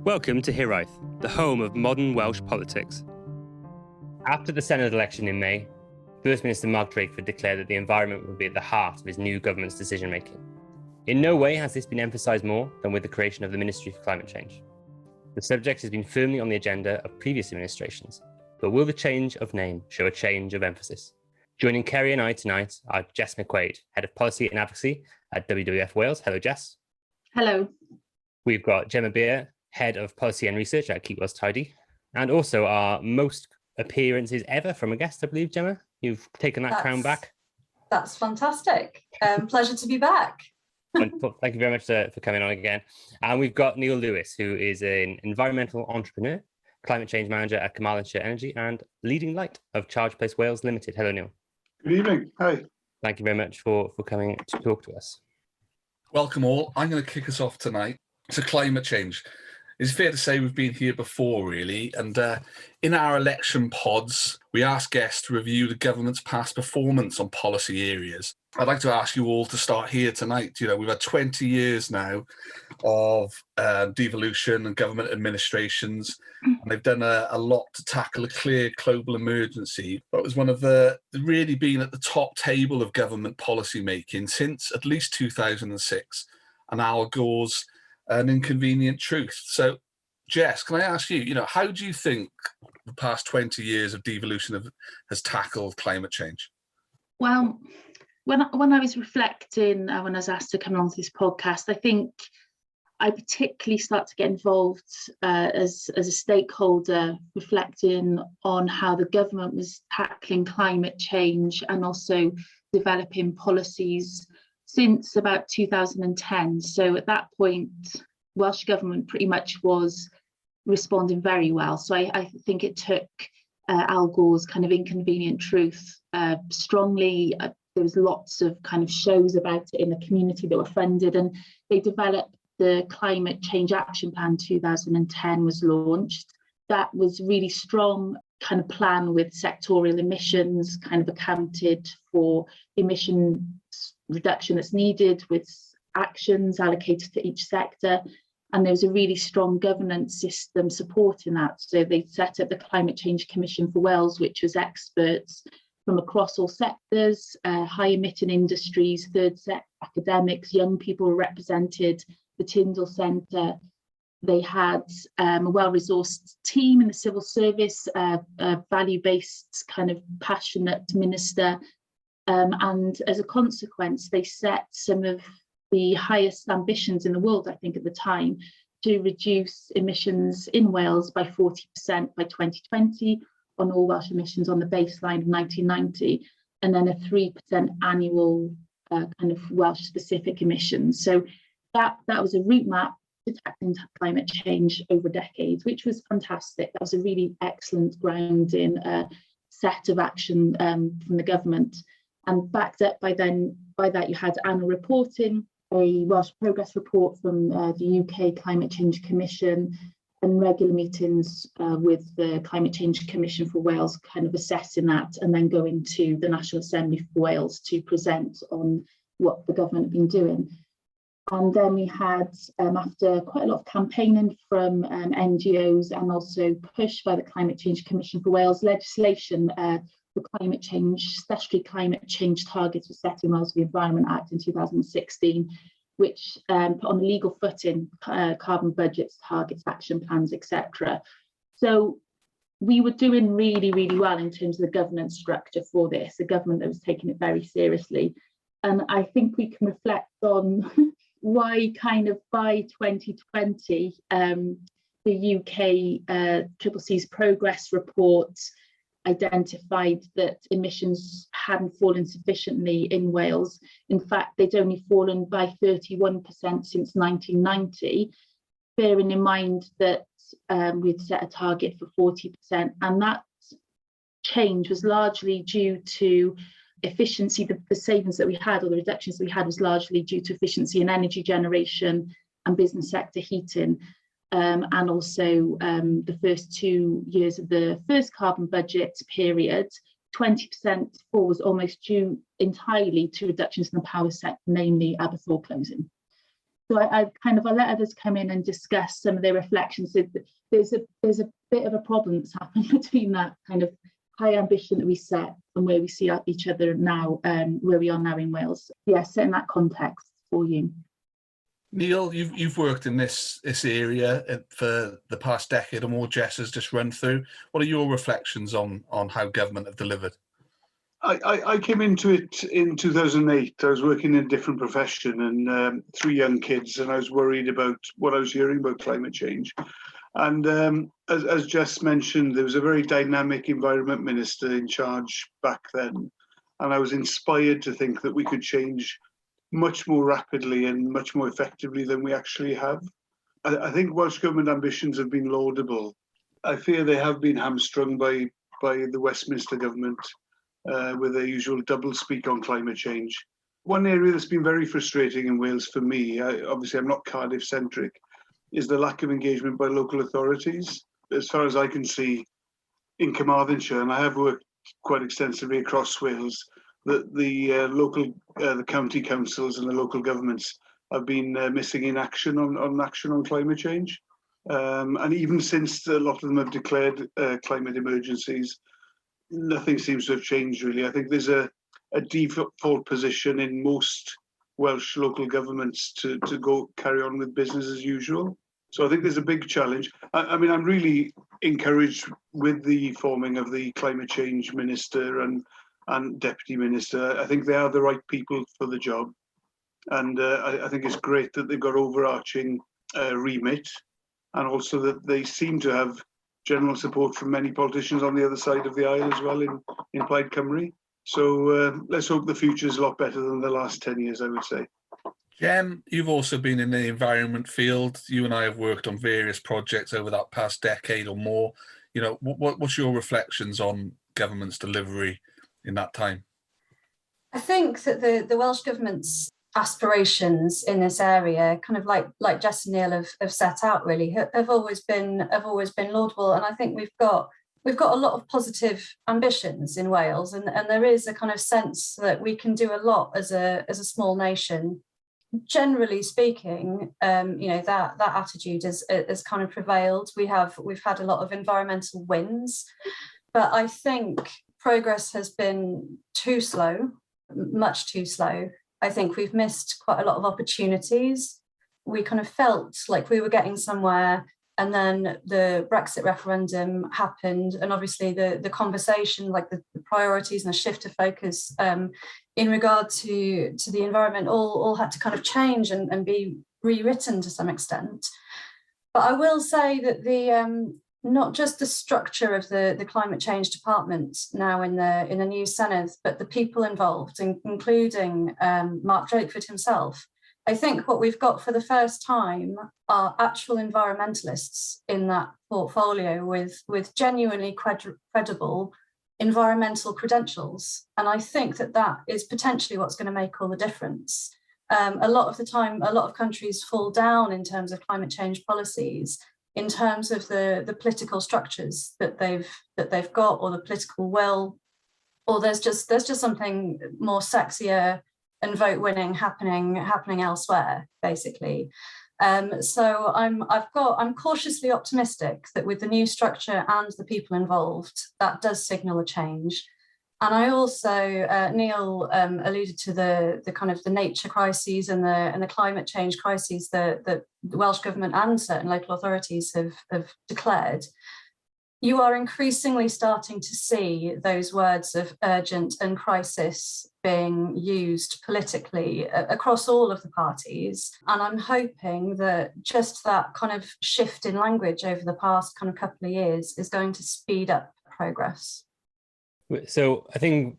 Welcome to Hiraeth, the home of modern Welsh politics. After the Senedd election in May, First Minister Mark Drakeford declared that the environment would be at the heart of his new government's decision-making. In no way has this been emphasised more than with the creation of the Ministry for Climate Change. The subject has been firmly on the agenda of previous administrations, but will the change of name show a change of emphasis? Joining Kerry and I tonight are Jess McQuaid, Head of Policy and Advocacy at WWF Wales. Hello, Jess. Hello. We've got Gemma Beer, Head of Policy and Research at Keep Wales Tidy, and also our most appearances ever from a guest, I believe, Gemma. You've taken that crown back. That's fantastic. Pleasure to be back. Wonderful. Thank you very much for coming on again. And we've got Neil Lewis, who is an environmental entrepreneur, climate change manager at Carmarthenshire Energy and leading light of Charge Place Wales Limited. Hello, Neil. Good evening. Hi. Thank you very much for coming to talk to us. Welcome all. I'm going to kick us off tonight to climate change. It's fair to say we've been here before, really, and in our election pods, we ask guests to review the government's past performance on policy areas. I'd like to ask you all to start here tonight. You know, we've had 20 years now of devolution and government administrations, and they've done a lot to tackle a clear global emergency, but it was one of the really been at the top table of government policy making since at least 2006, and Al Gore's An Inconvenient Truth. So, Jess, can I ask you, how do you think the past 20 years of devolution has tackled climate change? Well, when I was reflecting, when I was asked to come on to this podcast, I think I particularly start to get involved as a stakeholder, reflecting on how the government was tackling climate change and also developing policies since about 2010. So at that point, Welsh Government pretty much was responding very well. So I think it took Al Gore's kind of Inconvenient Truth strongly. There was lots of kind of shows about it in the community that were funded, and they developed the Climate Change Action Plan 2010 was launched. That was really strong kind of plan with sectorial emissions kind of accounted for emission reduction that's needed with actions allocated to each sector, and there was a really strong governance system supporting that. So they set up the Climate Change Commission for Wales, which was experts from across all sectors, high emitting industries, third sector academics, young people were represented, the Tyndall Centre. They had a well-resourced team in the civil service, a value-based kind of passionate minister. And as a consequence, they set some of the highest ambitions in the world, I think, at the time, to reduce emissions in Wales by 40% by 2020 on all Welsh emissions on the baseline of 1990, and then a 3% annual kind of Welsh-specific emissions. So that was a route map to tackling climate change over decades, which was fantastic. That was a really excellent grounding set of action from the government. And backed up by that, you had annual reporting, a Welsh progress report from the UK Climate Change Commission, and regular meetings with the Climate Change Commission for Wales, kind of assessing that, and then going to the National Assembly for Wales to present on what the government had been doing. And then we had, after quite a lot of campaigning from NGOs and also pushed by the Climate Change Commission for Wales, legislation for climate change, statutory climate change targets were set in Wales for the Environment Act in 2016, which put on the legal footing carbon budgets, targets, action plans, etc. So we were doing really, really well in terms of the governance structure for this, a government that was taking it very seriously. And I think we can reflect on why kind of by 2020, the UK CCC's progress report identified that emissions hadn't fallen sufficiently in Wales. In fact, they'd only fallen by 31% since 1990, bearing in mind that we'd set a target for 40%, and that change was largely due to efficiency. The savings that we had, or the reductions that we had, was largely due to efficiency in energy generation and business sector heating. And also the first 2 years of the first carbon budget period, 20% fall was almost due entirely to reductions in the power sector, namely Aberthaw closing. So I let others come in and discuss some of their reflections. So there's a bit of a problem that's happened between that kind of high ambition that we set and where we see each other now, where we are now in Wales. Yeah, set in that context for you. Neil, you've worked in this area for the past decade or more. Jess has just run through. What are your reflections on how government have delivered? I came into it in 2008. I was working in a different profession and 3 young kids, and I was worried about what I was hearing about climate change. And as Jess mentioned, there was a very dynamic environment minister in charge back then, and I was inspired to think that we could change much more rapidly and much more effectively than we actually have. I think Welsh Government ambitions have been laudable. I fear they have been hamstrung by the Westminster Government with their usual doublespeak on climate change. One area that's been very frustrating in Wales for me, obviously I'm not Cardiff-centric, is the lack of engagement by local authorities. As far as I can see, in Carmarthenshire, and I have worked quite extensively across Wales, that the county councils and the local governments have been missing in action on climate change. And even since a lot of them have declared climate emergencies, nothing seems to have changed really. I think there's a default position in most Welsh local governments to go carry on with business as usual. So I think there's a big challenge. I mean, I'm really encouraged with the forming of the climate change minister and deputy minister. I think they are the right people for the job. And I think it's great that they've got overarching remit, and also that they seem to have general support from many politicians on the other side of the aisle as well in Plaid Cymru. So let's hope the future is a lot better than the last 10 years, I would say. Jem, you've also been in the environment field. You and I have worked on various projects over that past decade or more. You know, what's your reflections on government's delivery in that time? I think that the Welsh Government's aspirations in this area, kind of like Jess and Neil have set out, really have always been laudable. And I think we've got a lot of positive ambitions in Wales, and there is a kind of sense that we can do a lot as a small nation. Generally speaking, that attitude has kind of prevailed. We've had a lot of environmental wins, but I think progress has been too slow, much too slow. I think we've missed quite a lot of opportunities. We kind of felt like we were getting somewhere, and then the Brexit referendum happened, and obviously the conversation, like the priorities and the shift of focus in regard to the environment all had to kind of change and be rewritten to some extent. But I will say that the not just the structure of the climate change department now in the new Senedd, but the people involved, including Mark Drakeford himself. I think what we've got for the first time are actual environmentalists in that portfolio with genuinely credible environmental credentials. And I think that is potentially what's going to make all the difference. A lot of the time, a lot of countries fall down in terms of climate change policies, in terms of the political structures that they've got, or the political will, or there's just something more sexier and vote winning happening elsewhere, basically. So I'm cautiously optimistic that with the new structure and the people involved, that does signal a change. And I also, Neil alluded to the kind of the nature crises and the climate change crises that the Welsh Government and certain local authorities have declared. You are increasingly starting to see those words of urgent and crisis being used politically across all of the parties. And I'm hoping that just that kind of shift in language over the past kind of couple of years is going to speed up progress. So I think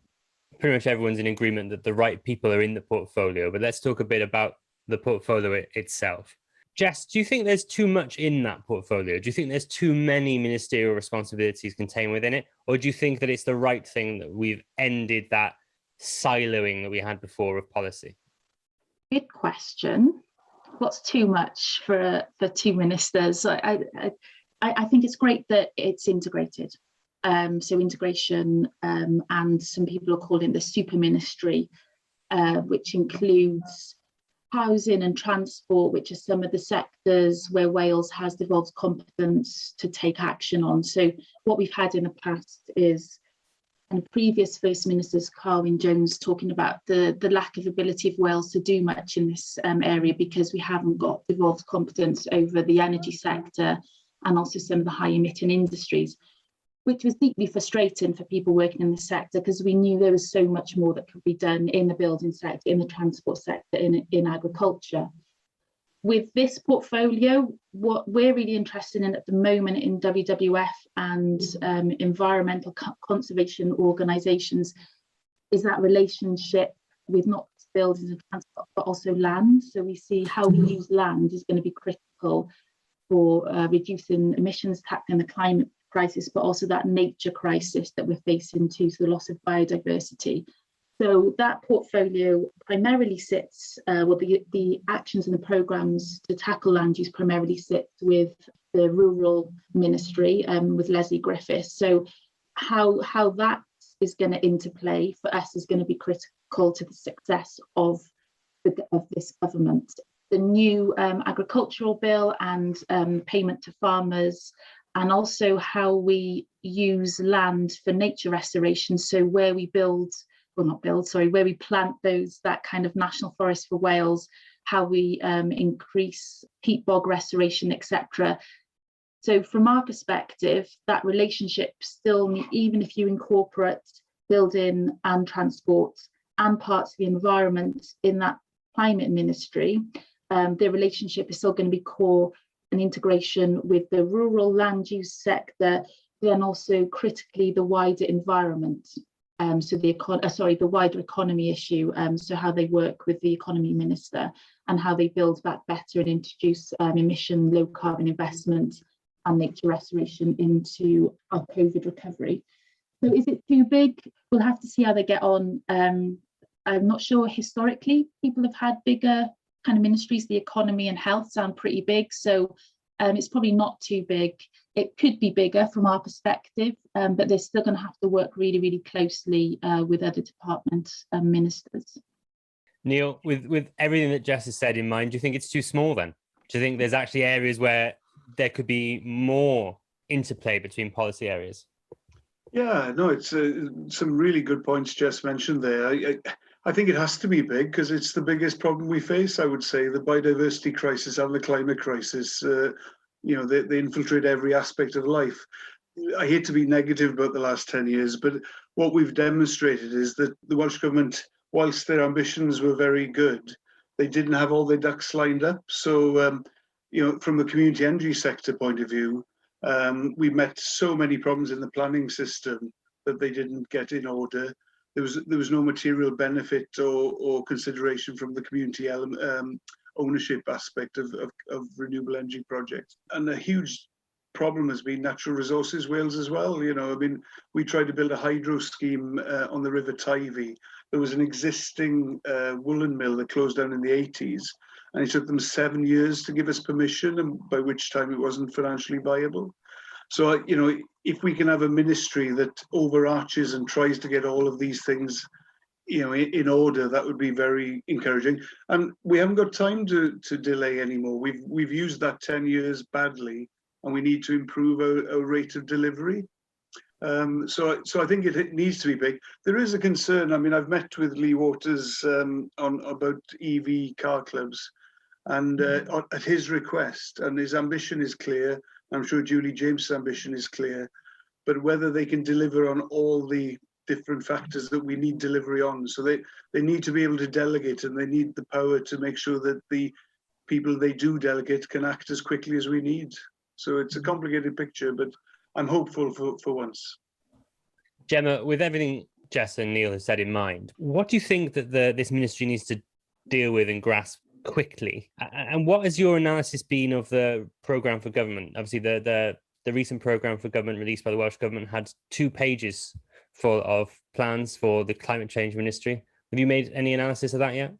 pretty much everyone's in agreement that the right people are in the portfolio, but let's talk a bit about the portfolio itself. Jess, do you think there's too much in that portfolio? Do you think there's too many ministerial responsibilities contained within it? Or do you think that it's the right thing that we've ended that siloing that we had before of policy? Good question. What's too much for 2 ministers? I think it's great that it's integrated. So integration, and some people are calling it the super ministry, which includes housing and transport, which are some of the sectors where Wales has devolved competence to take action on. So what we've had in the past is, and previous First Ministers, Carwyn Jones, talking about the lack of ability of Wales to do much in this area because we haven't got devolved competence over the energy sector and also some of the high emitting industries, which was deeply frustrating for people working in the sector because we knew there was so much more that could be done in the building sector, in the transport sector, in agriculture. With this portfolio, what we're really interested in at the moment in WWF and environmental conservation organisations is that relationship with not just buildings and transport, but also land. So we see how we use land is going to be critical for reducing emissions, tackling the climate crisis, but also that nature crisis that we're facing too, so the loss of biodiversity. So that portfolio primarily sits, the actions and the programmes to tackle land use primarily sit with the Rural Ministry with Leslie Griffiths. So how that is going to interplay for us is going to be critical to the success of this government. The new agricultural bill and payment to farmers, and also how we use land for nature restoration. So where we where we plant that kind of national forest for Wales, how we increase peat bog restoration, etc. So from our perspective, that relationship still, even if you incorporate building and transport and parts of the environment in that climate ministry, the relationship is still going to be core and integration with the rural land use sector, then also critically the wider environment. So the wider economy issue, so how they work with the economy minister and how they build back better and introduce emission low carbon investment and nature restoration into our COVID recovery. So is it too big? We'll have to see how they get on. I'm not sure historically people have had bigger kind of ministries. The economy and health sound pretty big, so it's probably not too big. It could be bigger from our perspective, but they're still going to have to work really, really closely with other department ministers. Neil, with everything that Jess has said in mind, do you think it's too small then? Do you think there's actually areas where there could be more interplay between policy areas? Yeah, no, it's some really good points Jess mentioned there. I think it has to be big because it's the biggest problem we face, I would say. The biodiversity crisis and the climate crisis, they infiltrate every aspect of life. I hate to be negative about the last 10 years, but what we've demonstrated is that the Welsh Government, whilst their ambitions were very good, they didn't have all their ducks lined up. So, from the community energy sector point of view, we met so many problems in the planning system that they didn't get in order. There was no material benefit or consideration from the community ownership aspect of renewable energy projects. And a huge problem has been natural resources Wales as well. We tried to build a hydro scheme on the River Teifi. There was an existing woolen mill that closed down in the 80s, and it took them 7 years to give us permission, and by which time it wasn't financially viable. So, if we can have a ministry that overarches and tries to get all of these things, in order, that would be very encouraging. And we haven't got time to delay anymore. We've used that 10 years badly, and we need to improve our rate of delivery. So I think it needs to be big. There is a concern. I mean, I've met with Lee Waters about EV car clubs, and at his request, and his ambition is clear. I'm sure Julie James' ambition is clear, but whether they can deliver on all the different factors that we need delivery on. So they need to be able to delegate, and they need the power to make sure that the people they do delegate can act as quickly as we need. So it's a complicated picture, but I'm hopeful for once. Gemma, with everything Jess and Neil have said in mind, what do you think that this ministry needs to deal with and grasp quickly? And what has your analysis been of the programme for government? Obviously, the recent programme for government released by the Welsh Government had 2 pages full of plans for the climate change ministry. Have you made any analysis of that yet?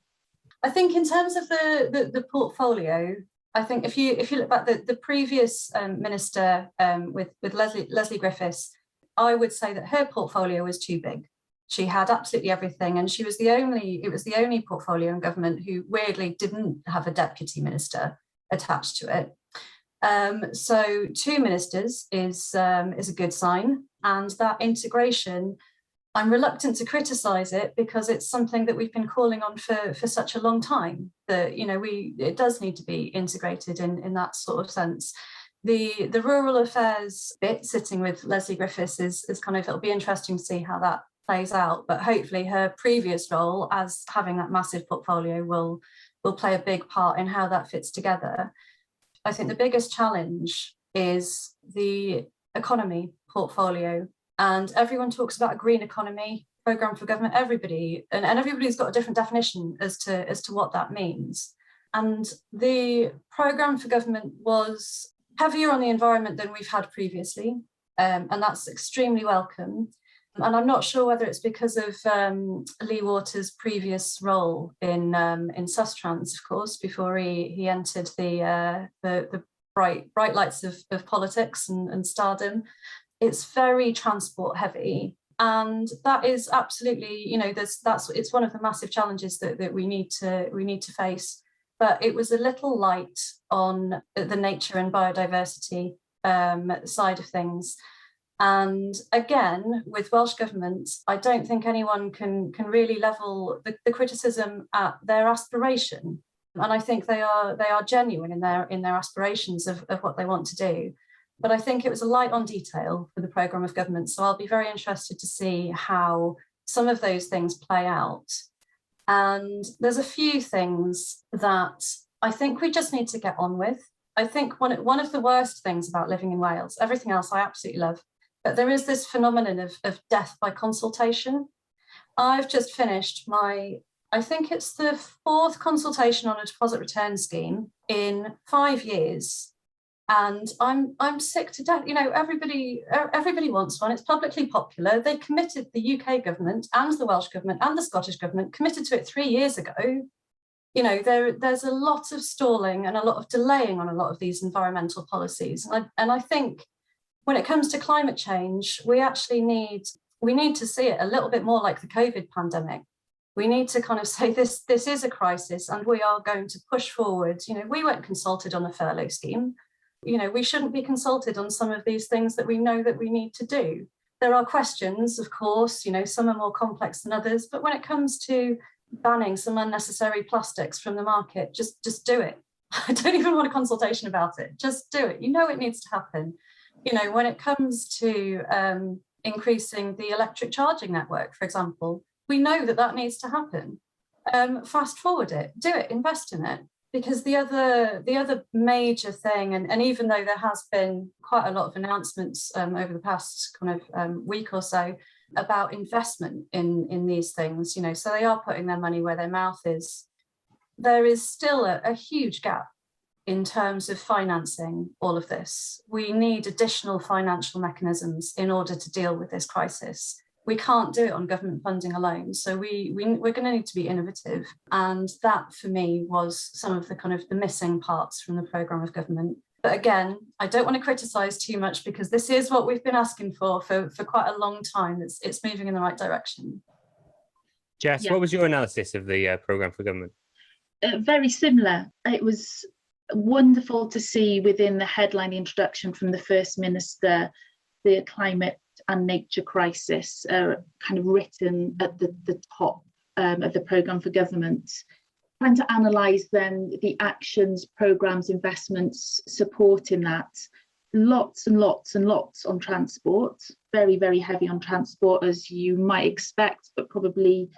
I think in terms of the portfolio, I think if you look back the previous minister with Leslie Griffiths, I would say that her portfolio was too big. She had absolutely everything, and it was the only portfolio in government who weirdly didn't have a deputy minister attached to it. So 2 ministers is a good sign, and that integration, I'm reluctant to criticise it because it's something that we've been calling on for such a long time. That it does need to be integrated in that sort of sense. The rural affairs bit, sitting with Leslie Griffiths, is kind of, it'll be interesting to see how that plays out. But hopefully her previous role as having that massive portfolio will play a big part in how that fits together. I think the biggest challenge is the economy portfolio, and everyone talks about a green economy programme for government. Everybody's got a different definition as to what that means. And the programme for government was heavier on the environment than we've had previously, and that's extremely welcome. And I'm not sure whether it's because of Lee Waters' previous role in Sustrans, of course, before he entered the bright lights of politics and stardom. It's very transport heavy, and that is absolutely, it's one of the massive challenges that we need to face. But it was a little light on the nature and biodiversity side of things. And again, with Welsh Government, I don't think anyone can really level the criticism at their aspiration. And I think they are genuine in their aspirations of what they want to do. But I think it was a light on detail for the programme of government. So I'll be very interested to see how some of those things play out. And there's a few things that I think we just need to get on with. I think one of the worst things about living in Wales, everything else I absolutely love, but there is this phenomenon of death by consultation. I've just finished I think it's the 4th consultation on a deposit return scheme in 5 years. And I'm sick to death. Everybody wants one. It's publicly popular. They committed, the UK government and the Welsh government and the Scottish government committed to it 3 years ago. There's a lot of stalling and a lot of delaying on a lot of these environmental policies. And I think when it comes to climate change, we need to see it a little bit more like the COVID pandemic. We need to kind of say this is a crisis, and we are going to push forward. We weren't consulted on the furlough scheme. We shouldn't be consulted on some of these things that we know that we need to do. There are questions, of course, some are more complex than others, but when it comes to banning some unnecessary plastics from the market, just do it. I don't even want a consultation about it. Just do it. It needs to happen. When it comes to increasing the electric charging network, for example, we know that needs to happen. Fast forward it, do it, invest in it. Because the other major thing, and even though there has been quite a lot of announcements over the past kind of week or so about investment in these things, so they are putting their money where their mouth is, there is still a huge gap in terms of financing all of this. We need additional financial mechanisms in order to deal with this crisis. We can't do it on government funding alone. So we're going to need to be innovative. And that, for me, was some of the missing parts from the programme of government. But again, I don't want to criticise too much because this is what we've been asking for quite a long time. It's moving in the right direction. Jess, Yeah. What was your analysis of the programme for government? Very similar. It was wonderful to see within the headline introduction from the First Minister, the climate and nature crisis kind of written at the top of the programme for government, trying to analyse then the actions, programmes, investments supporting that. Lots and lots and lots on transport, very, very heavy on transport, as you might expect, but probably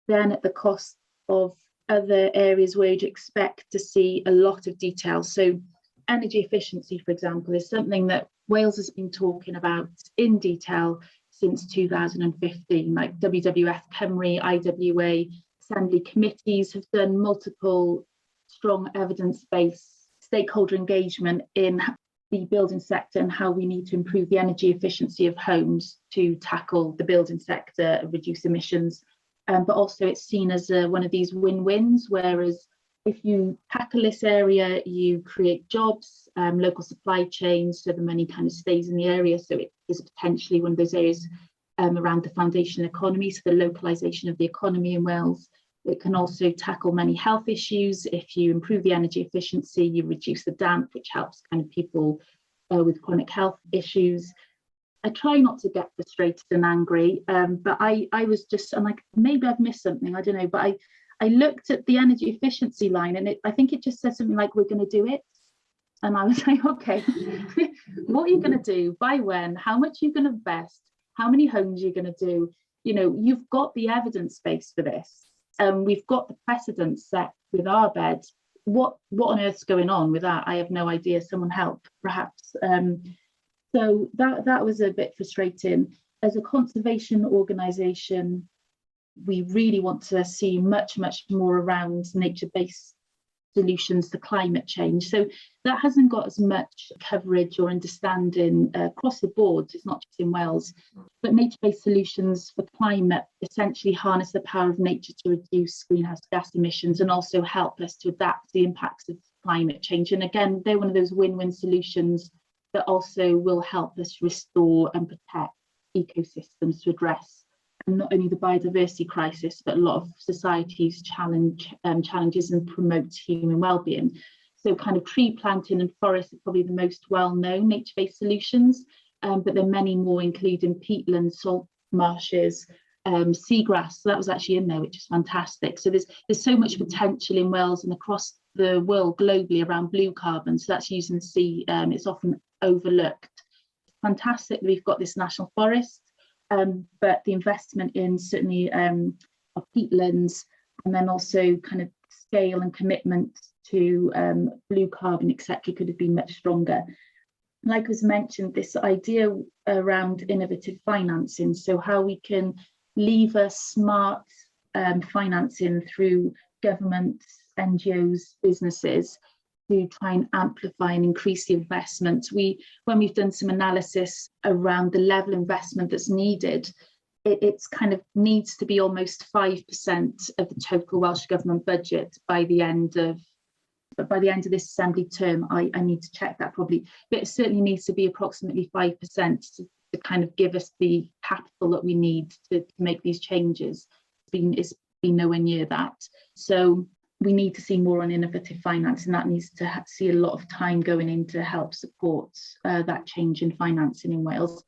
then at the cost of other areas where you'd expect to see a lot of detail. So energy efficiency, for example, is something that Wales has been talking about in detail since 2015, like WWF Cymru, IWA, Assembly committees have done multiple strong evidence-based stakeholder engagement in the building sector and how we need to improve the energy efficiency of homes to tackle the building sector and reduce emissions. But also it's seen as one of these win-wins, whereas if you tackle this area, you create jobs, local supply chains, so the money kind of stays in the area. So it is potentially one of those areas around the foundation economy, so the localisation of the economy in Wales. It can also tackle many health issues. If you improve the energy efficiency, you reduce the damp, which helps kind of people with chronic health issues. I try not to get frustrated and angry, but I was just, I'm like, maybe I've missed something, I don't know, but I looked at the energy efficiency line, and I think it just said something like, we're going to do it. And I was like, okay, what are you going to do? By when? How much are you going to invest? How many homes are you going to do? You know, you've got the evidence base for this. We've got the precedent set with our bed. What on earth's going on with that? I have no idea. Someone help, perhaps. So that was a bit frustrating. As a conservation organisation, we really want to see much more around nature-based solutions to climate change. So that hasn't got as much coverage or understanding across the board. It's not just in Wales, but nature-based solutions for climate essentially harness the power of nature to reduce greenhouse gas emissions and also help us to adapt to the impacts of climate change. And again, they're one of those win-win solutions that also will help us restore and protect ecosystems to address not only the biodiversity crisis, but a lot of society's challenges and promote human well-being. So kind of tree planting and forests are probably the most well-known nature-based solutions, but there are many more, including peatlands, salt marshes, seagrass. So that was actually in there, which is fantastic. So there's so much potential in Wales and across the world globally around blue carbon. So that's using the sea. It's often overlooked. Fantastic that we've got this national forest. But the investment in certainly of peatlands, and then also kind of scale and commitment to blue carbon, etc., could have been much stronger. Like was mentioned, this idea around innovative financing, so how we can lever smart financing through governments, NGOs, businesses, to try and amplify and increase the investment. When we've done some analysis around the level of investment that's needed, it's kind of needs to be almost 5% of the total Welsh Government budget by the end of this Assembly term. I need to check that probably, but it certainly needs to be approximately 5% to kind of give us the capital that we need to make these changes. It's been nowhere near that. So we need to see more on innovative finance, and that needs to see a lot of time going in to help support that change in financing in Wales.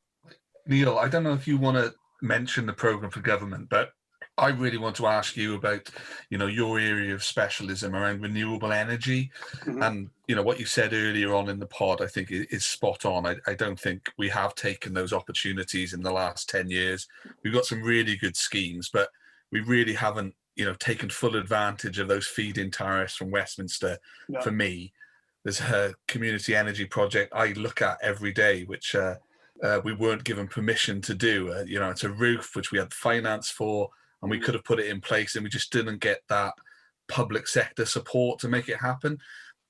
Neil, I don't know if you want to mention the programme for government, but I really want to ask you about, your area of specialism around renewable energy. Mm-hmm. And, what you said earlier on in the pod, I think is spot on. I don't think we have taken those opportunities in the last 10 years. We've got some really good schemes, but we really haven't taken full advantage of those feed-in tariffs from Westminster. No. For me, there's a community energy project I look at every day, which we weren't given permission to do. It's a roof which we had finance for, and we could have put it in place, and we just didn't get that public sector support to make it happen.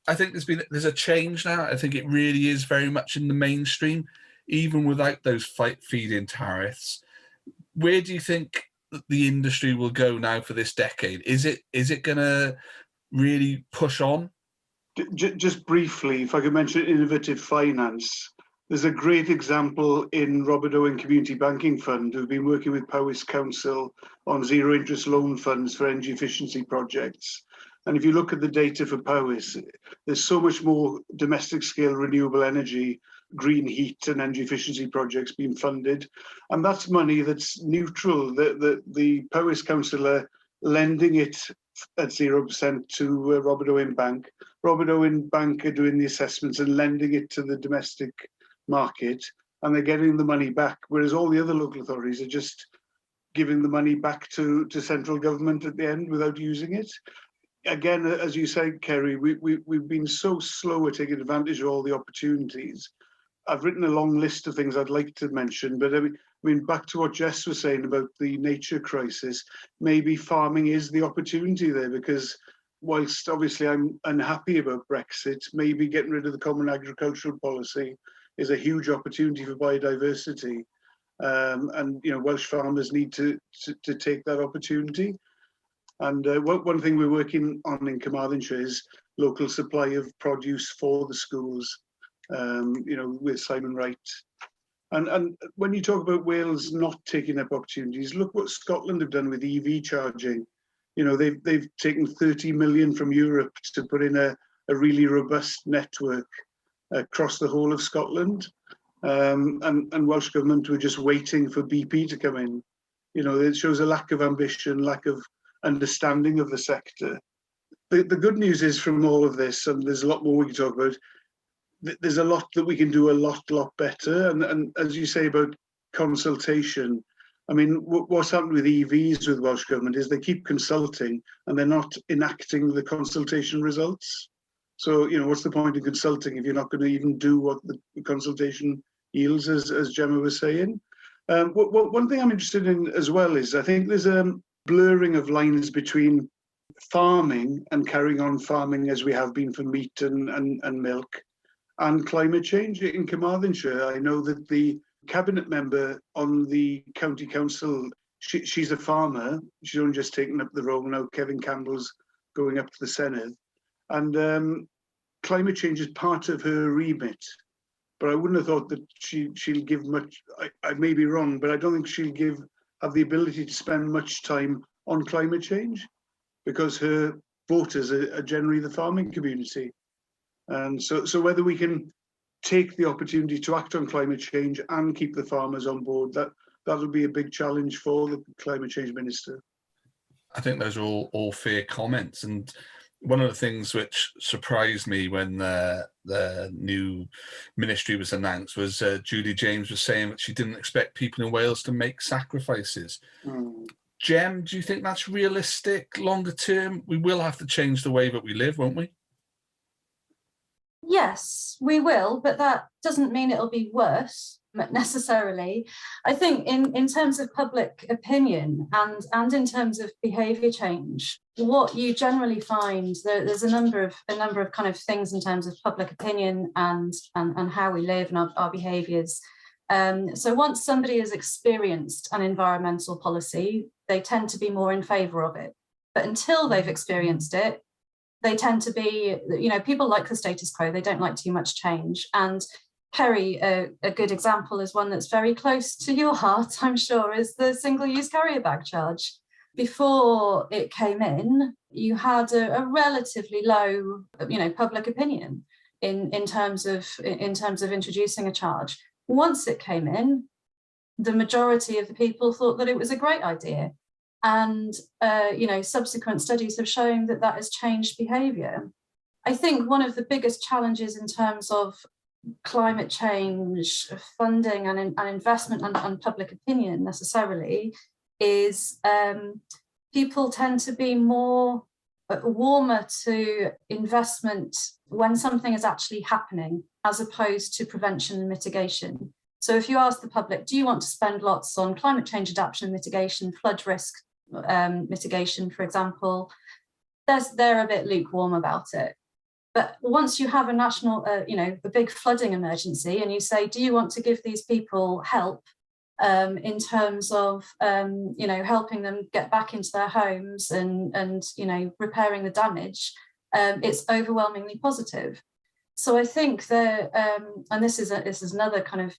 I think there's a change now. I think it really is very much in the mainstream, even without those feed-in tariffs. Where do you think the industry will go now for this decade? Is it going to really push on? Just briefly, if I could mention innovative finance, there's a great example in Robert Owen Community Banking Fund, who've been working with Powys Council on zero interest loan funds for energy efficiency projects. And if you look at the data for Powys, there's so much more domestic scale renewable energy, green heat and energy efficiency projects being funded. And that's money that's neutral. The Powys Council are lending it at 0% to Robert Owen Bank. Robert Owen Bank are doing the assessments and lending it to the domestic market, and they're getting the money back, whereas all the other local authorities are just giving the money back to central government at the end without using it. Again, as you say, Kerry, we've been so slow at taking advantage of all the opportunities. I've written a long list of things I'd like to mention, but I mean, back to what Jess was saying about the nature crisis, maybe farming is the opportunity there, because whilst obviously I'm unhappy about Brexit, maybe getting rid of the common agricultural policy is a huge opportunity for biodiversity. And Welsh farmers need to take that opportunity. And one thing we're working on in Carmarthenshire is local supply of produce for the schools, with Simon Wright And when you talk about Wales not taking up opportunities, look what Scotland have done with EV charging. You know, they've taken 30 million from Europe to put in a really robust network across the whole of Scotland. And Welsh Government were just waiting for BP to come in. You know, it shows a lack of ambition, lack of understanding of the sector. The good news is from all of this, and there's a lot more we can talk about, there's a lot that we can do a lot better. And as you say about consultation, I mean, what's happened with EVs with Welsh Government is they keep consulting and they're not enacting the consultation results. So, you know, what's the point in consulting if you're not going to even do what the consultation yields, as Gemma was saying? One thing I'm interested in as well is I think there's a blurring of lines between farming and carrying on farming as we have been for meat and milk, and climate change. In Carmarthenshire, I know that the cabinet member on the county council, she's a farmer. She's only just taken up the role now. Kevin Campbell's going up to the Senedd, and climate change is part of her remit. But I wouldn't have thought that she'll give much. I may be wrong, but I don't think she'll have the ability to spend much time on climate change, because her voters are generally the farming community. And so whether we can take the opportunity to act on climate change and keep the farmers on board, that'll be a big challenge for the climate change minister. I think those are all fair comments. And one of the things which surprised me when the new ministry was announced was Julie James was saying that she didn't expect people in Wales to make sacrifices. Jem, do you think that's realistic longer term? We will have to change the way that we live, won't we? Yes, we will, but that doesn't mean it'll be worse necessarily. I think in terms of public opinion and in terms of behaviour change, what you generally find, there's a number of kind of things in terms of public opinion and how we live and our behaviours. So once somebody has experienced an environmental policy, they tend to be more in favour of it. But until they've experienced it, they tend to be, you know, people like the status quo. They don't like too much change. And Kerry, a good example is one that's very close to your heart, I'm sure, is the single-use carrier bag charge. Before it came in, you had a relatively low, you know, public opinion in terms of introducing a charge. Once it came in, the majority of the people thought that it was a great idea. And, you know, subsequent studies have shown that that has changed behaviour. I think one of the biggest challenges in terms of climate change funding and investment and public opinion necessarily is people tend to be more warmer to investment when something is actually happening, as opposed to prevention and mitigation. So if you ask the public, do you want to spend lots on climate change adaptation and mitigation, flood risk mitigation, for example, they're a bit lukewarm about it. But once you have a national, you know, a big flooding emergency, and you say, do you want to give these people help in terms of, you know, helping them get back into their homes and you know, repairing the damage, it's overwhelmingly positive. So I think that, and this is another kind of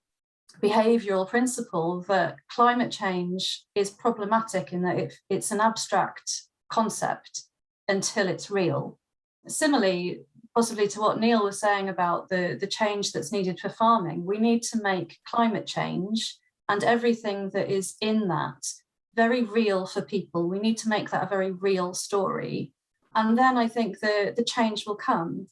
behavioural principle, that climate change is problematic in that it's an abstract concept until it's real. Similarly, possibly to what Neil was saying about the change that's needed for farming, we need to make climate change and everything that is in that very real for people. We need to make that a very real story. And then I think the change will come.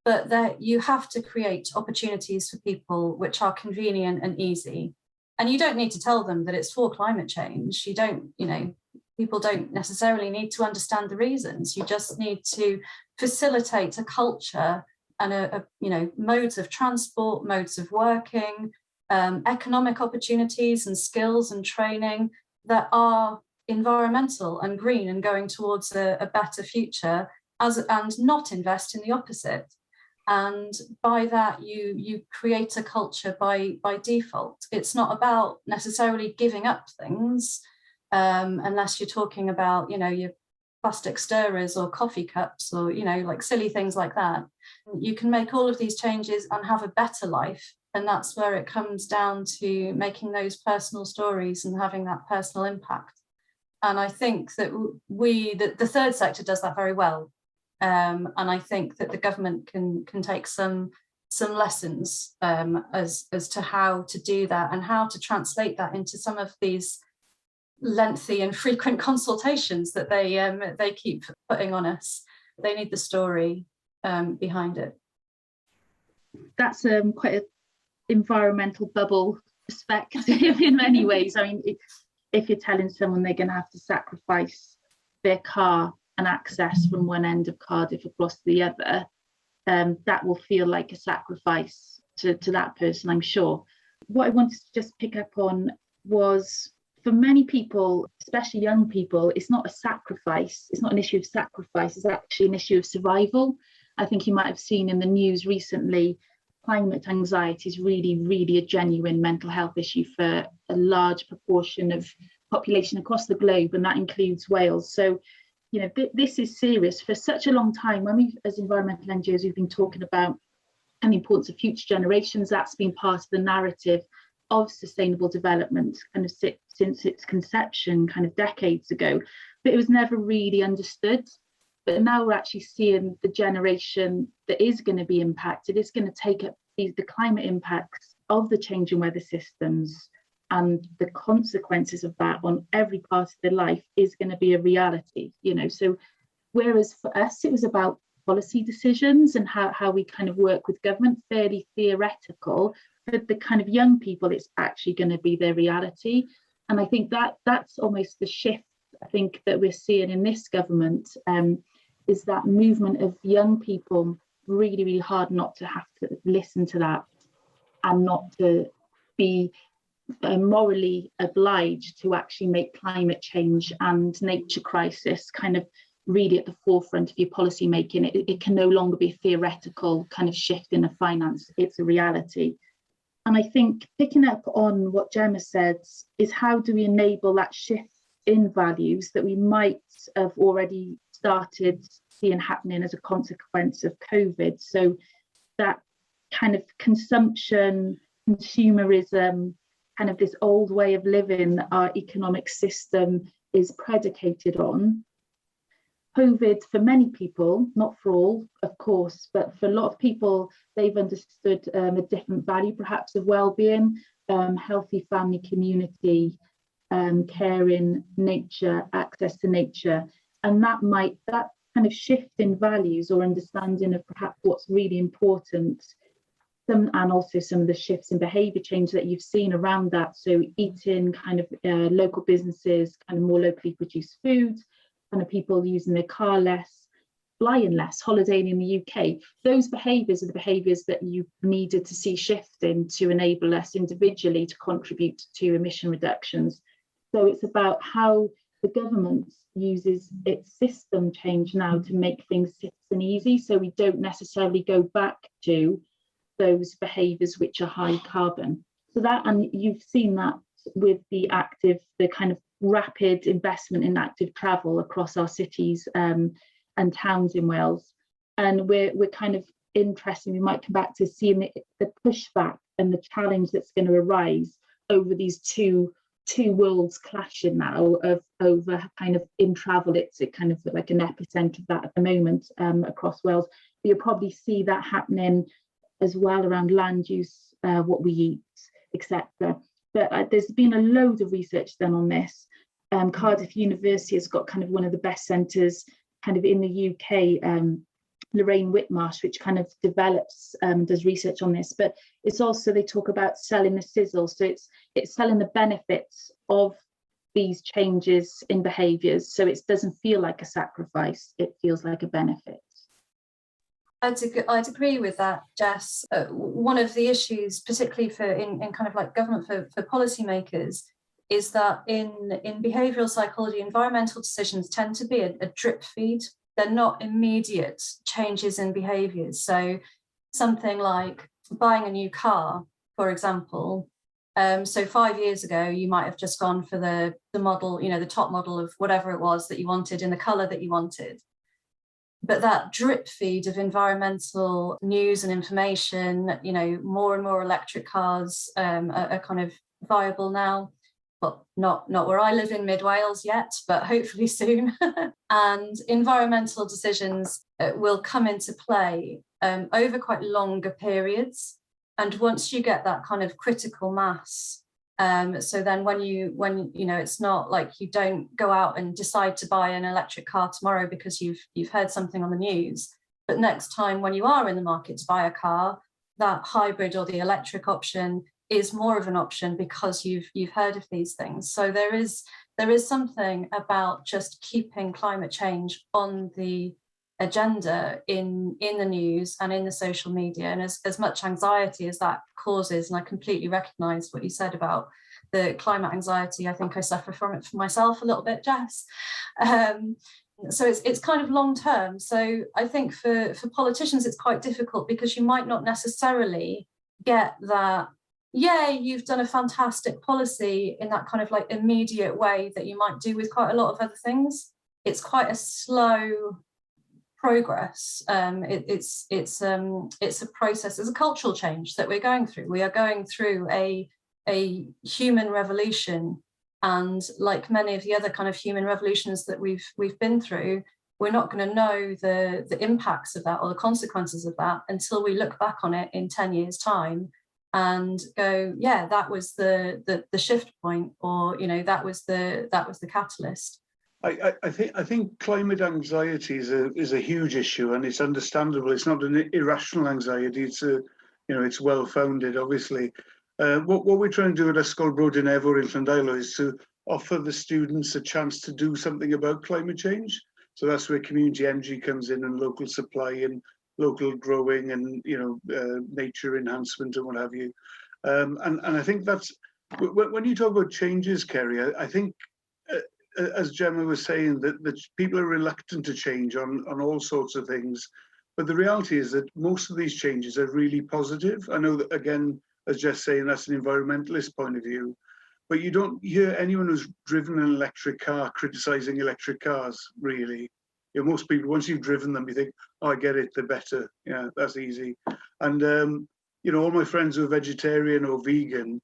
But that you have to create opportunities for people which are convenient and easy. And you don't need to tell them that it's for climate change. You don't, you know, people don't necessarily need to understand the reasons. You just need to facilitate a culture and you know, modes of transport, modes of working, economic opportunities and skills and training that are environmental and green and going towards a better future, and not invest in the opposite. And by that, you create a culture by default. It's not about necessarily giving up things, unless you're talking about, you know, your plastic stirrers or coffee cups or, you know, like silly things like that. You can make all of these changes and have a better life And that's where it comes down to making those personal stories and having that personal impact. And I think that the third sector does that very well. And I think that the government can take some lessons as to how to do that and how to translate that into some of these lengthy and frequent consultations that they keep putting on us. They need the story behind it. That's quite an environmental bubble perspective in many ways. I mean, if you're telling someone they're going to have to sacrifice their car and access from one end of Cardiff across to the other, that will feel like a sacrifice to that person, I'm sure. What I wanted to just pick up on was, for many people, especially young people, it's not a sacrifice. It's not an issue of sacrifice. It's actually an issue of survival. I think you might have seen in the news recently, climate anxiety is really, really a genuine mental health issue for a large proportion of population across the globe, and that includes Wales. So, you know, this is serious. For such a long time, when we, as environmental NGOs, we've been talking about the importance of future generations. That's been part of the narrative of sustainable development kind of since its conception kind of decades ago, but it was never really understood. But now we're actually seeing the generation that is going to be impacted is going to take up the climate impacts of the changing weather systems, and the consequences of that on every part of their life is going to be a reality, you know. So whereas for us it was about policy decisions and how we kind of work with government, fairly theoretical, for the kind of young people it's actually going to be their reality. And I think that's almost the shift I think that we're seeing in this government, is that movement of young people really, really hard not to have to listen to that and not to be morally obliged to actually make climate change and nature crisis kind of really at the forefront of your policy making. It can no longer be a theoretical kind of shift in the finance, it's a reality. And I think picking up on what Gemma said is, how do we enable that shift in values that we might have already started seeing happening as a consequence of COVID? So that kind of consumption, consumerism, kind of this old way of living that our economic system is predicated on. COVID, for many people, not for all, of course, but for a lot of people, they've understood a different value, perhaps, of well-being, healthy family community, caring, nature, access to nature. And that kind of shift in values or understanding of perhaps what's really important, and also some of the shifts in behaviour change that you've seen around that. So eating kind of local businesses, kind of more locally produced food, kind of people using their car less, flying less, holidaying in the UK. Those behaviours are the behaviours that you needed to see shifting to enable us individually to contribute to emission reductions. So it's about how the government uses its system change now to make things citizen easy, so we don't necessarily go back to those behaviours which are high carbon. So that, and you've seen that with the kind of rapid investment in active travel across our cities and towns in Wales. And we're kind of interested, we might come back to seeing the pushback and the challenge that's going to arise over these two worlds clashing now over kind of in travel. It's kind of like an epicenter of that at the moment across Wales. But you'll probably see that happening as well around land use, what we eat, etc. But there's been a load of research done on this. Cardiff University has got kind of one of the best centres kind of in the UK, Lorraine Whitmarsh, which kind of develops, does research on this. But it's also, they talk about selling the sizzle. So it's selling the benefits of these changes in behaviours. So it doesn't feel like a sacrifice, it feels like a benefit. I'd agree with that, Jess. One of the issues, particularly in kind of like government for policymakers, is that in behavioural psychology, environmental decisions tend to be a drip feed. They're not immediate changes in behaviours. So something like buying a new car, for example. So 5 years ago, you might have just gone for the model, the top model of whatever it was that you wanted in the colour that you wanted. But that drip feed of environmental news and information, more and more electric cars are kind of viable now. Well, not where I live in Mid Wales yet, but hopefully soon. And environmental decisions will come into play over quite longer periods. And once you get that kind of critical mass, so then when it's not like you don't go out and decide to buy an electric car tomorrow because you've heard something on the news, but next time when you are in the market to buy a car, that hybrid or the electric option is more of an option because you've heard of these things. So there is something about just keeping climate change on the agenda in the news and in the social media, and as much anxiety as that causes, and I completely recognise what you said about the climate anxiety. I think I suffer from it for myself a little bit, Jess. So it's kind of long term. So I think for politicians it's quite difficult because you might not necessarily get that, yeah, you've done a fantastic policy in that kind of like immediate way that you might do with quite a lot of other things. It's quite a slow progress. It's a process. There's a cultural change that we're going through. We are going through a human revolution, and like many of the other kind of human revolutions that we've been through, we're not going to know the impacts of that or the consequences of that until we look back on it in 10 years' time and go, yeah, that was the shift point, or that was the catalyst. I think climate anxiety is a huge issue, and it's understandable. It's not an irrational anxiety. It's well founded, obviously. What we're trying to do at Ysgol Brodin Efor in Llandeilo is to offer the students a chance to do something about climate change. So that's where community energy comes in, and local supply and local growing, and nature enhancement and what have you. And I think that's when you talk about changes, Kerry. I think. As Gemma was saying, that people are reluctant to change on all sorts of things. But the reality is that most of these changes are really positive. I know that, again, as Jess saying, that's an environmentalist point of view. But you don't hear anyone who's driven an electric car criticising electric cars, really. Most people, once you've driven them, you think, oh, I get it, they're better. Yeah, that's easy. And, all my friends who are vegetarian or vegan,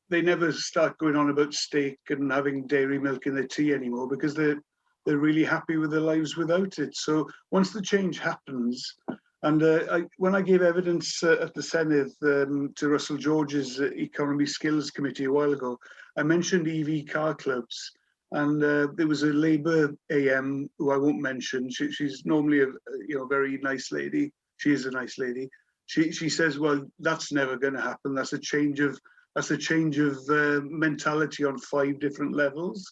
they never start going on about steak and having dairy milk in their tea anymore, because they're really happy with their lives without it. So once the change happens, and when I gave evidence at the Senedd to Russell George's Economy Skills Committee a while ago, I mentioned EV car clubs, and there was a Labour AM who I won't mention. She's normally a very nice lady. She is a nice lady. She says, well, that's never going to happen. That's a change of mentality on 5 different levels.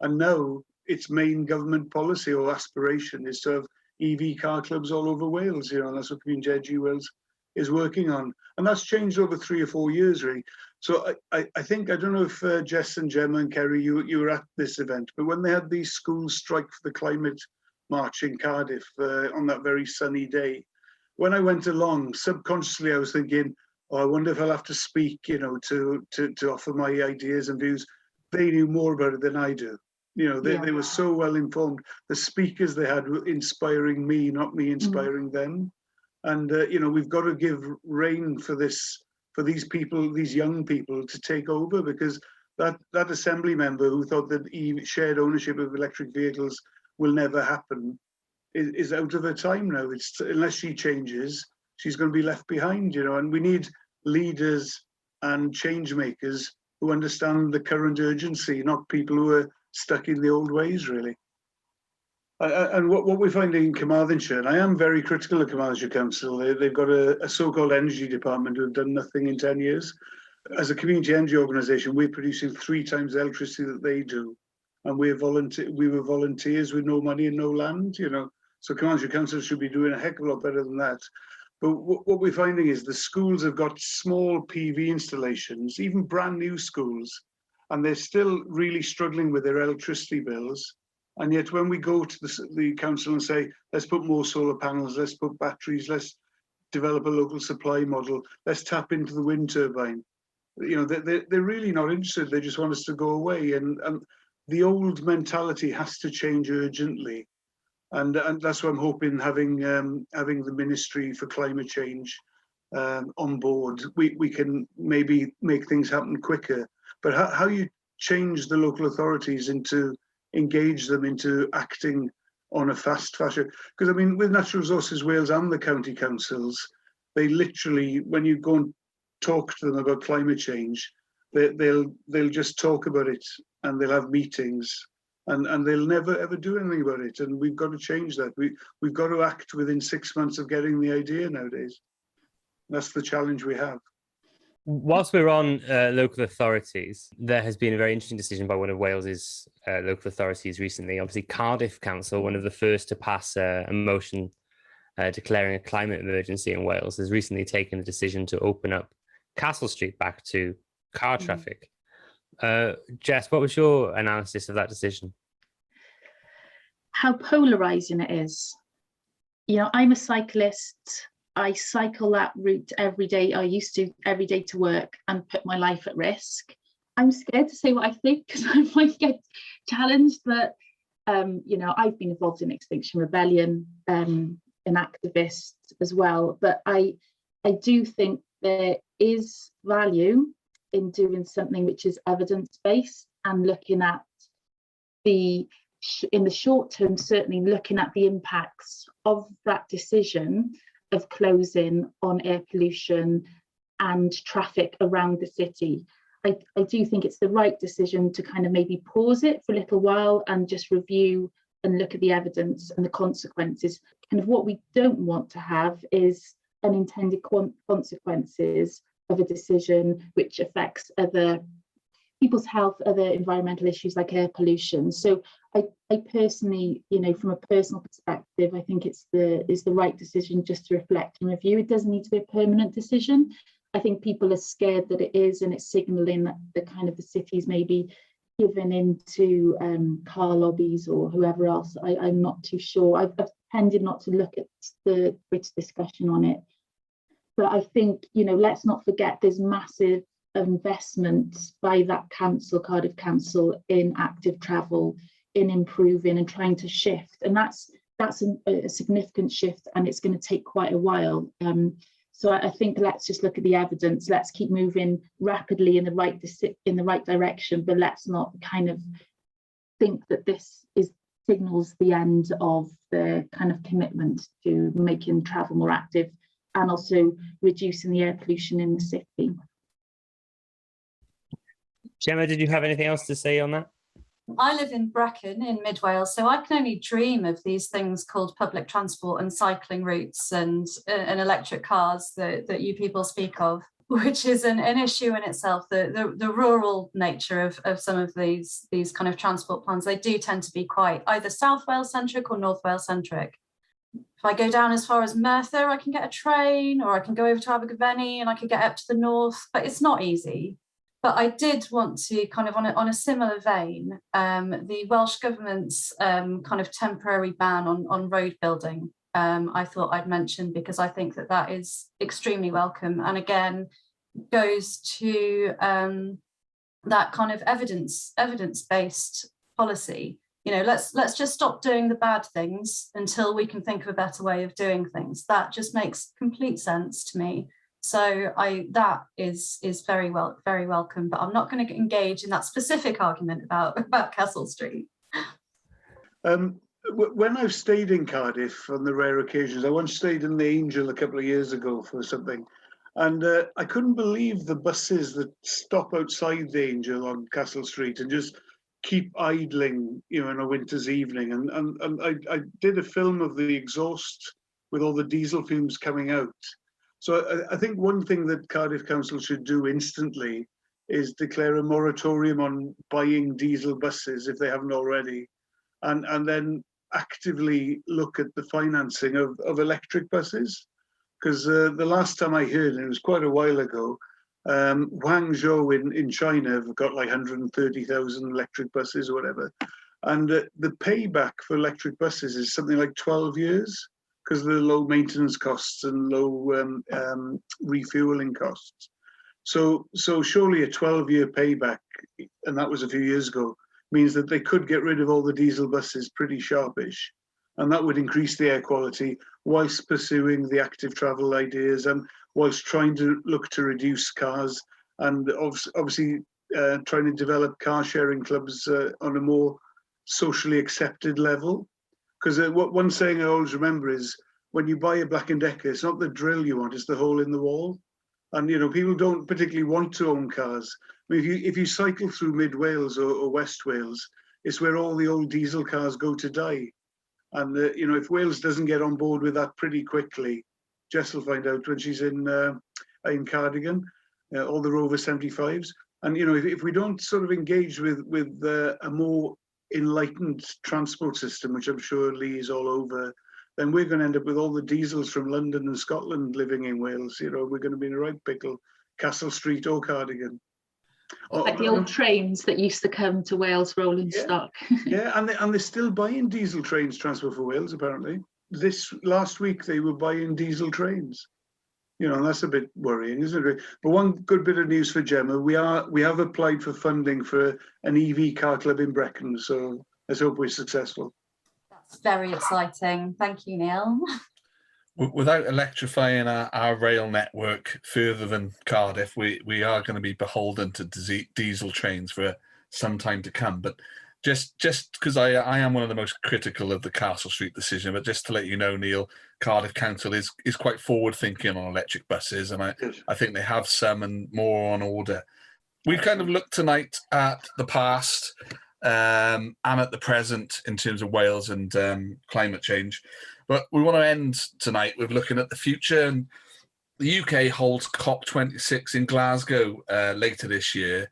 And now its main government policy or aspiration is to have EV car clubs all over Wales, and that's what Community Energy Wales is working on. And that's changed over 3 or 4 years, really. So I think, I don't know if Jess and Gemma and Kerry, you were at this event, but when they had the school strike for the climate march in Cardiff on that very sunny day, when I went along, subconsciously I was thinking, I wonder if I'll have to speak, to offer my ideas and views. They knew more about it than I do. They were so well informed. The speakers they had were inspiring me, not me inspiring them. And we've got to give rein for these people, these young people, to take over, because that assembly member who thought that shared ownership of electric vehicles will never happen is out of her time now. Unless she changes, she's going to be left behind, and we need leaders and change makers who understand the current urgency, not people who are stuck in the old ways, really. And what we're finding in Carmarthenshire, and I am very critical of Carmarthenshire Council, they've got a so-called energy department who have done nothing in 10 years. As a community energy organisation, we're producing 3 times the electricity that they do. And we were volunteers with no money and no land, So Carmarthenshire Council should be doing a heck of a lot better than that. But what we're finding is the schools have got small PV installations, even brand new schools, and they're still really struggling with their electricity bills. And yet when we go to the council and say, let's put more solar panels, let's put batteries, let's develop a local supply model, let's tap into the wind turbine, they're really not interested. They just want us to go away. And the old mentality has to change urgently. and that's what I'm hoping, having the Ministry for Climate Change on board, we can maybe make things happen quicker. But how you change the local authorities into engage them into acting on a fast fashion? Because I mean, with Natural Resources Wales and the county councils, they literally, when you go and talk to them about climate change, they'll just talk about it, and they'll have meetings, and they'll never ever do anything about it. And we've got to change that. We've got to act within 6 months of getting the idea nowadays. That's the challenge we have. Whilst we're on local authorities, there has been a very interesting decision by one of Wales's local authorities recently. Obviously, Cardiff Council, one of the first to pass a motion declaring a climate emergency in Wales, has recently taken the decision to open up Castle Street back to car traffic. Jess, what was your analysis of that decision? How polarizing it is. You know, I'm a cyclist. I cycle that route every day. I used to every day to work and put my life at risk. I'm scared to say what I think because I might get challenged. But you know, I've been involved in Extinction Rebellion, an activist as well. But I do think there is value in doing something which is evidence-based and looking at in the short term, certainly looking at the impacts of that decision of closing on air pollution and traffic around the city. I do think it's the right decision to kind of maybe pause it for a little while and just review and look at the evidence and the consequences. Kind of what we don't want to have is unintended consequences of a decision which affects other people's health, other environmental issues like air pollution. So I personally, you know, from a personal perspective, I think it's the right decision just to reflect and review. It doesn't need to be a permanent decision. I think people are scared that it is, and it's signalling that the kind of the cities maybe given into car lobbies or whoever else. I'm not too sure. I've tended not to look at the British discussion on it. But I think, you know, let's not forget there's massive investment by that council, Cardiff Council, in active travel, in improving and trying to shift. And that's a significant shift, and it's going to take quite a while. So I think let's just look at the evidence. Let's keep moving rapidly in the right direction, but let's not kind of think that this signals the end of the kind of commitment to making travel more active and also reducing the air pollution in the city. Gemma, did you have anything else to say on that? I live in Brecon in Mid Wales, so I can only dream of these things called public transport and cycling routes and electric cars that you people speak of, which is an issue in itself. The rural nature of some of these kind of transport plans, they do tend to be quite either South Wales centric or North Wales centric. If I go down as far as Merthyr, I can get a train, or I can go over to Abergavenny and I could get up to the north, but it's not easy. But I did want to kind of on a similar vein, the Welsh Government's kind of temporary ban on road building, I thought I'd mention, because I think that is extremely welcome. And again, goes to that kind of evidence-based policy. You know, let's just stop doing the bad things until we can think of a better way of doing things. That just makes complete sense to me. So that is very welcome, but I'm not going to engage in that specific argument about Castle Street. When I've stayed in Cardiff on the rare occasions, I once stayed in the Angel a couple of years ago for something, and I couldn't believe the buses that stop outside the Angel on Castle Street and just keep idling, you know, on a winter's evening. And I did a film of the exhaust with all the diesel fumes coming out. So I think one thing that Cardiff Council should do instantly is declare a moratorium on buying diesel buses if they haven't already, and then actively look at the financing of electric buses. Because the last time I heard, and it was quite a while ago, Guangzhou in China have got like 130,000 electric buses or whatever. And the payback for electric buses is something like 12 years. Because of the low maintenance costs and low refueling costs. So surely a 12-year payback, and that was a few years ago, means that they could get rid of all the diesel buses pretty sharpish. and that would increase the air quality whilst pursuing the active travel ideas and whilst trying to look to reduce cars and obviously trying to develop car sharing clubs on a more socially accepted level. Because one saying I always remember is, when you buy a Black & Decker, it's not the drill you want, it's the hole in the wall. And, you know, people don't particularly want to own cars. I mean, if you cycle through Mid Wales or West Wales, it's where all the old diesel cars go to die. And, you know, if Wales doesn't get on board with that pretty quickly, Jess will find out when she's in Cardigan, all the Rover 75s. And, you know, if we don't sort of engage with a more enlightened transport system, which I'm sure Lee is all over, then we're going to end up with all the diesels from London and Scotland living in Wales. You know, we're going to be in a right pickle, Castle Street or Cardigan. Like the old trains that used to come to Wales rolling stock. Yeah, and they're still buying diesel trains, Transport for Wales, apparently. Last week, they were buying diesel trains. You know, and that's a bit worrying, isn't it? But one good bit of news for Gemma, we have applied for funding for an EV car club in Brecon, so let's hope we're successful. That's very exciting. Thank you, Neil. Without electrifying our rail network further than Cardiff, we are going to be beholden to diesel trains for some time to come. But just because I am one of the most critical of the Castle Street decision, but just to let you know, Neil, Cardiff Council is quite forward thinking on electric buses, and I think they have some and more on order. We've kind of looked tonight at the past and at the present in terms of Wales and climate change. But we want to end tonight with looking at the future. And the UK holds COP26 in Glasgow later this year.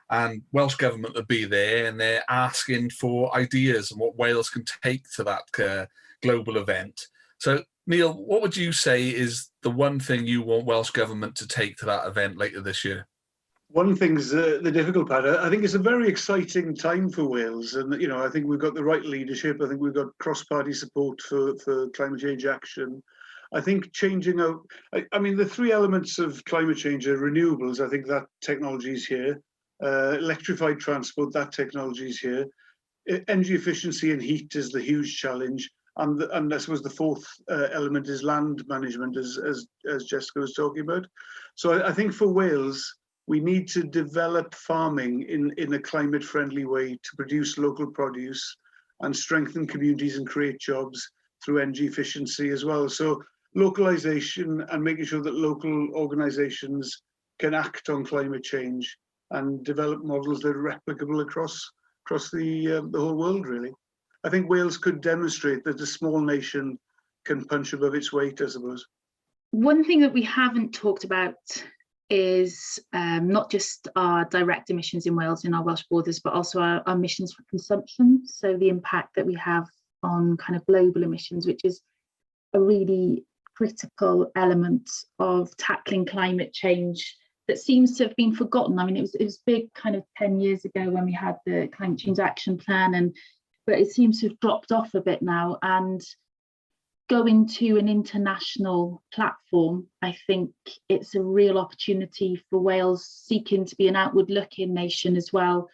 And Welsh Government will be there, and they're asking for ideas on what Wales can take to that global event. So, Neil, what would you say is the one thing you want Welsh Government to take to that event later this year? One thing's the difficult part. I think it's a very exciting time for Wales, and you know, I think we've got the right leadership. I think we've got cross-party support for climate change action. I think changing out. I mean, the three elements of climate change are renewables. I think that technology is here. Electrified transport, that technology is here. Energy efficiency and heat is the huge challenge, and I suppose the fourth element is land management, as Jessica was talking about. So I think for Wales, we need to develop farming in a climate-friendly way to produce local produce and strengthen communities and create jobs through energy efficiency as well. So localization and making sure that local organizations can act on climate change and develop models that are replicable across the whole world, really. I think Wales could demonstrate that a small nation can punch above its weight, I suppose. One thing that we haven't talked about is not just our direct emissions in Wales, in our Welsh borders, but also our emissions for consumption. So the impact that we have on kind of global emissions, which is a really critical element of tackling climate change that seems to have been forgotten. I mean, it was big kind of 10 years ago when we had the Climate Change Action Plan, but it seems to have dropped off a bit now. And going to an international platform, I think it's a real opportunity for Wales, seeking to be an outward-looking nation as well,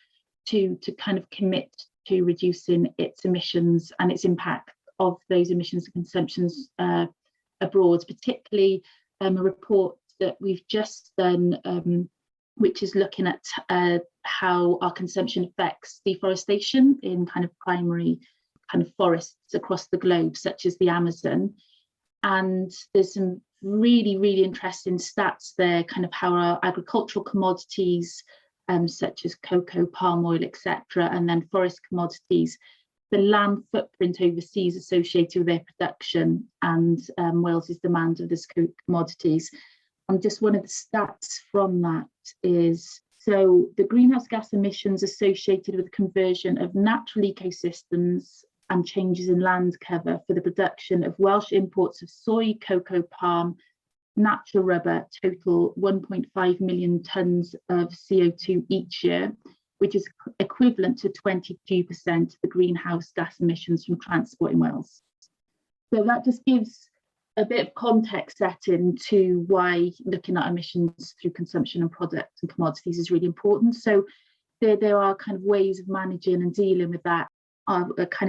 to kind of commit to reducing its emissions and its impact of those emissions and consumptions abroad, particularly a report that we've just done, which is looking at how our consumption affects deforestation in kind of primary kind of forests across the globe, such as the Amazon. And there's some really, really interesting stats there, kind of how our agricultural commodities, such as cocoa, palm oil, etc., and then forest commodities, the land footprint overseas associated with their production and Wales's demand of these commodities. And just one of the stats from that is, so the greenhouse gas emissions associated with the conversion of natural ecosystems and changes in land cover for the production of Welsh imports of soy, cocoa, palm, natural rubber total 1.5 million tonnes of CO2 each year, which is equivalent to 22% of the greenhouse gas emissions from transport in Wales. So that just gives a bit of context setting to why looking at emissions through consumption and products and commodities is really important. So there are kind of ways of managing and dealing with that.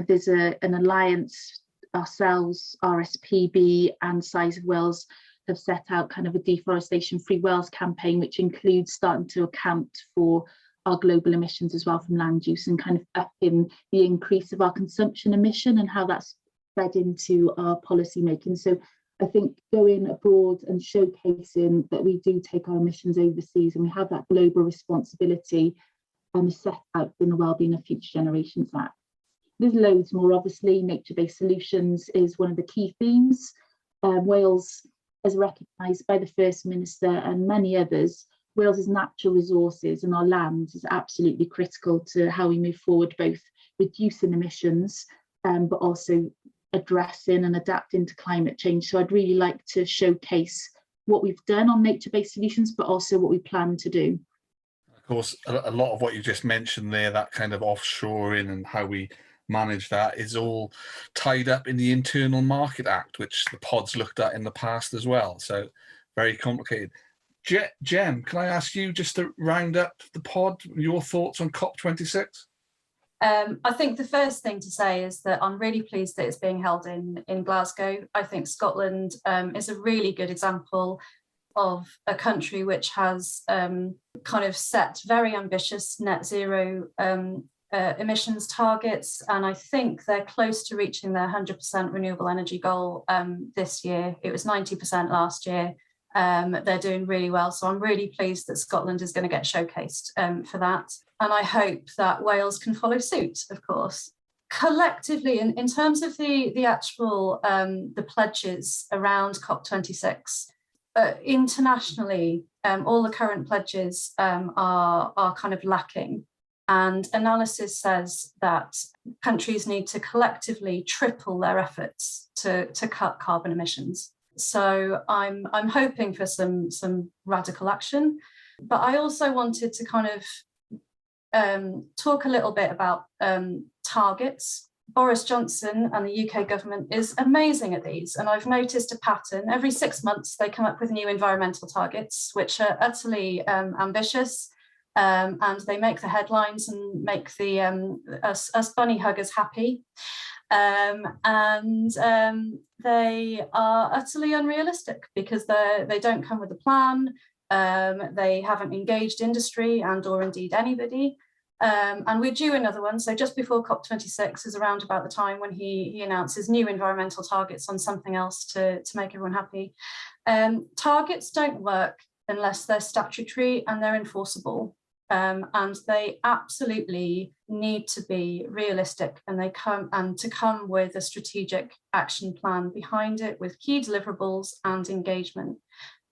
There's an alliance ourselves, RSPB and Size of Wales have set out kind of a Deforestation Free Wales campaign, which includes starting to account for our global emissions as well from land use, and kind of upping the increase of our consumption emission and how that's fed into our policy making. So I think going abroad and showcasing that we do take our emissions overseas and we have that global responsibility set out in the Wellbeing of Future Generations Act. There's loads more, obviously. Nature-based solutions is one of the key themes. Wales, as recognised by the First Minister and many others, Wales's natural resources and our land is absolutely critical to how we move forward, both reducing emissions, but also addressing and adapting to climate change. So I'd really like to showcase what we've done on nature-based solutions, but also what we plan to do. Of course, a lot of what you just mentioned there, that kind of offshoring and how we manage that, is all tied up in the Internal Market Act, which the pod's looked at in the past as well. So very complicated. Jem, can I ask you just to round up the pod, your thoughts on COP26? I think the first thing to say is that I'm really pleased that it's being held in Glasgow. I think Scotland is a really good example of a country which has kind of set very ambitious net zero emissions targets, and I think they're close to reaching their 100% renewable energy goal this year. It was 90% last year. They're doing really well, so I'm really pleased that Scotland is going to get showcased for that, and I hope that Wales can follow suit, of course. Collectively, in terms of the actual the pledges around COP26, internationally, all the current pledges are kind of lacking. And analysis says that countries need to collectively triple their efforts to cut carbon emissions. So I'm hoping for some radical action. But I also wanted to kind of talk a little bit about targets. Boris Johnson and the UK government is amazing at these, and I've noticed a pattern. Every 6 months they come up with new environmental targets, which are utterly ambitious, and they make the headlines and make the us bunny huggers happy, and they are utterly unrealistic because they don't come with a plan. They haven't engaged industry and or indeed anybody. And we're due another one. So just before COP26 is around about the time when he announces new environmental targets on something else to make everyone happy. Targets don't work unless they're statutory and they're enforceable. And they absolutely need to be realistic, and they come with a strategic action plan behind it with key deliverables and engagement.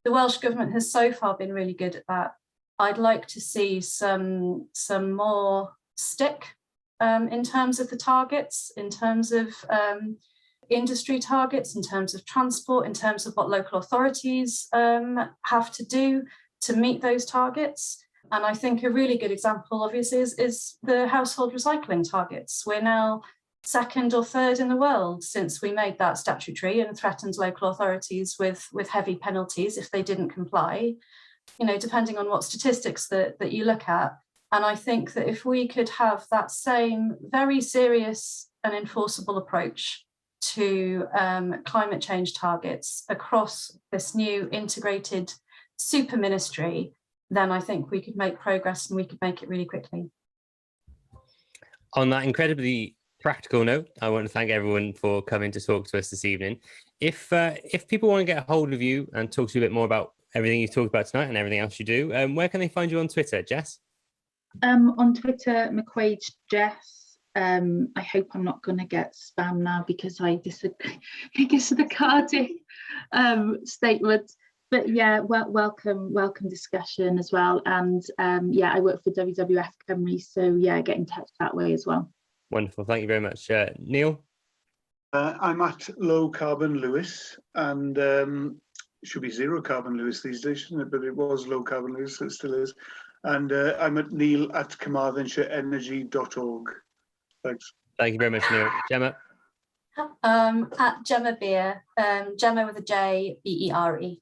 The Welsh Government has so far been really good at that. I'd like to see some more stick in terms of the targets, in terms of industry targets, in terms of transport, in terms of what local authorities have to do to meet those targets. And I think a really good example, obviously, is the household recycling targets. We're now second or third in the world since we made that statutory and threatened local authorities with heavy penalties if they didn't comply, depending on what statistics that you look at. And I think that if we could have that same very serious and enforceable approach to climate change targets across this new integrated super ministry, then I think we could make progress and we could make it really quickly. On that incredibly practical note, I want to thank everyone for coming to talk to us this evening. If people want to get a hold of you and talk to you a bit more about everything you've talked about tonight and everything else you do, where can they find you on Twitter, Jess? On Twitter, McQuaid Jess. I hope I'm not going to get spam now because I disagree because of the Cardiff statement. But yeah, welcome discussion as well. And I work for WWF Cymru, so yeah, get in touch that way as well. Wonderful, thank you very much. Neil? I'm at Low Carbon Lewis, and should be Zero Carbon Lewis these days, shouldn't it? But it was Low Carbon Lewis, it still is. And I'm at Neil at carmarthenshireenergy.org. Thanks. Thank you very much, Neil. Gemma? At Gemma Beer, Gemma with a J, B-E-R-E.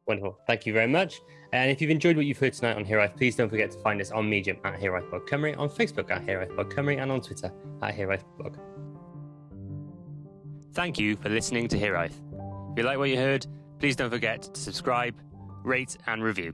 Wonderful. Thank you very much. And if you've enjoyed what you've heard tonight on Here Life, please don't forget to find us on Medium at Here Life Blog Cymru, on Facebook at Here Life Blog Cymru, and on Twitter at Here Life Blog. Thank you for listening to Hiraeth. If you like what you heard, please don't forget to subscribe, rate and review.